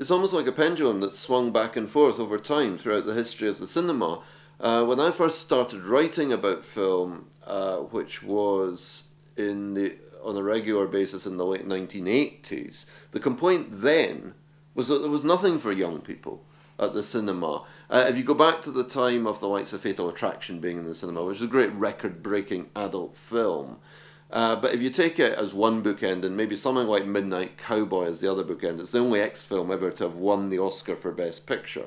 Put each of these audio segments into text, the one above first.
it's almost like a pendulum that swung back and forth over time throughout the history of the cinema. When I first started writing about film, which was in the on a regular basis in the late 1980s, the complaint then was that there was nothing for young people at the cinema. If you go back to the time of the likes of Fatal Attraction being in the cinema, which is a great record-breaking adult film, but if you take it as one bookend and maybe something like Midnight Cowboy as the other bookend, it's the only X film ever to have won the Oscar for Best Picture.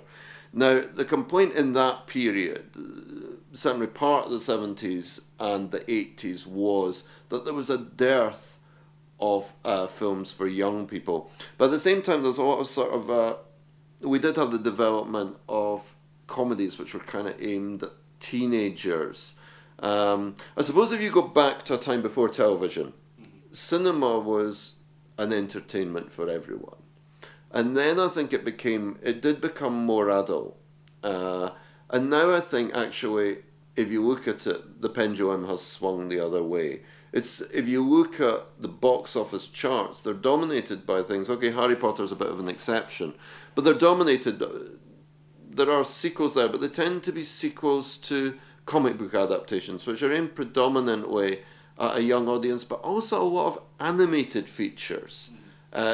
Now, the complaint in that period, certainly part of the 70s and the 80s, was that there was a dearth of films for young people. But at the same time, there's a lot of we did have the development of comedies which were kind of aimed at teenagers. I suppose if you go back to a time before television, cinema was an entertainment for everyone. And then I think it did become more adult. And now I think actually, if you look at it, the pendulum has swung the other way. If you look at the box office charts, they're dominated by things. Okay, Harry Potter's a bit of an exception, but they're dominated. There are sequels there, but they tend to be sequels to comic book adaptations, which are aimed predominantly at a young audience, but also a lot of animated features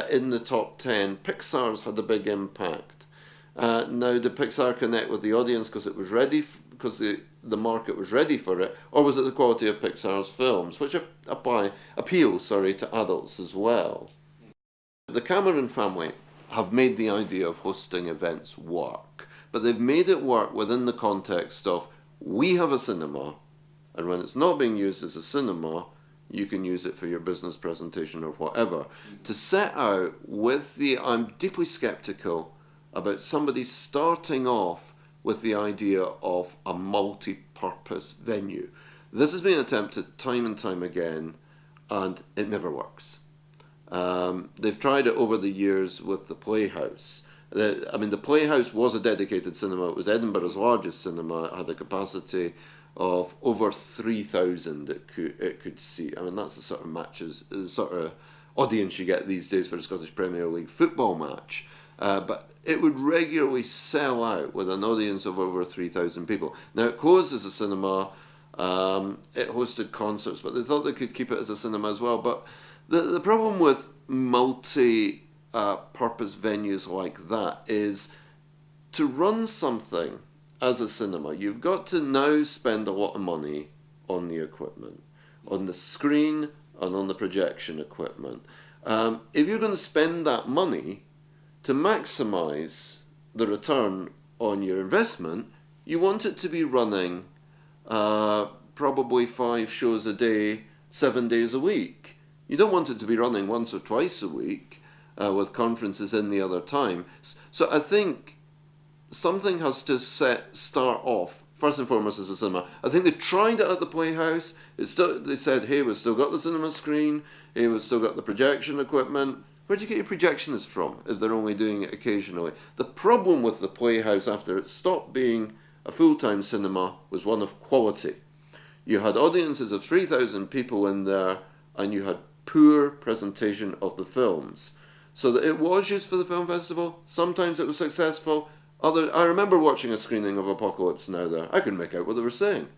in the top 10. Pixar's had a big impact. Now, did Pixar connect with the audience because it was ready, because the market was ready for it, or was it the quality of Pixar's films, which appeal to adults as well? The Cameron family have made the idea of hosting events work, but they've made it work within the context of, we have a cinema, and when it's not being used as a cinema, you can use it for your business presentation or whatever. To set out I'm deeply skeptical about somebody starting off with the idea of a multi-purpose venue. This has been attempted time and time again, and it never works. They've tried it over the years with the Playhouse. The Playhouse was a dedicated cinema. It was Edinburgh's largest cinema. It had a capacity of over 3,000 it could seat. That's the sort of matches, the sort of audience you get these days for a Scottish Premier League football match. But it would regularly sell out with an audience of over 3,000 people. Now, it closed as a cinema. It hosted concerts, but they thought they could keep it as a cinema as well. But the problem with multi-purpose venues like that is, to run something as a cinema, you've got to now spend a lot of money on the equipment, on the screen and on the projection equipment. If you're going to spend that money to maximize the return on your investment, you want it to be running probably 5 shows a day, 7 days a week. You don't want it to be running once or twice a week with conferences in the other time. So I think something has to start off first and foremost as a cinema. I think they tried it at the Playhouse. They said, hey, we've still got the cinema screen. Hey, we've still got the projection equipment. Where do you get your projectionists from if they're only doing it occasionally? The problem with the Playhouse after it stopped being a full-time cinema was one of quality. You had audiences of 3,000 people in there, and you had poor presentation of the films. So that it was used for the film festival. Sometimes it was successful. I remember watching a screening of Apocalypse Now there. I couldn't make out what they were saying.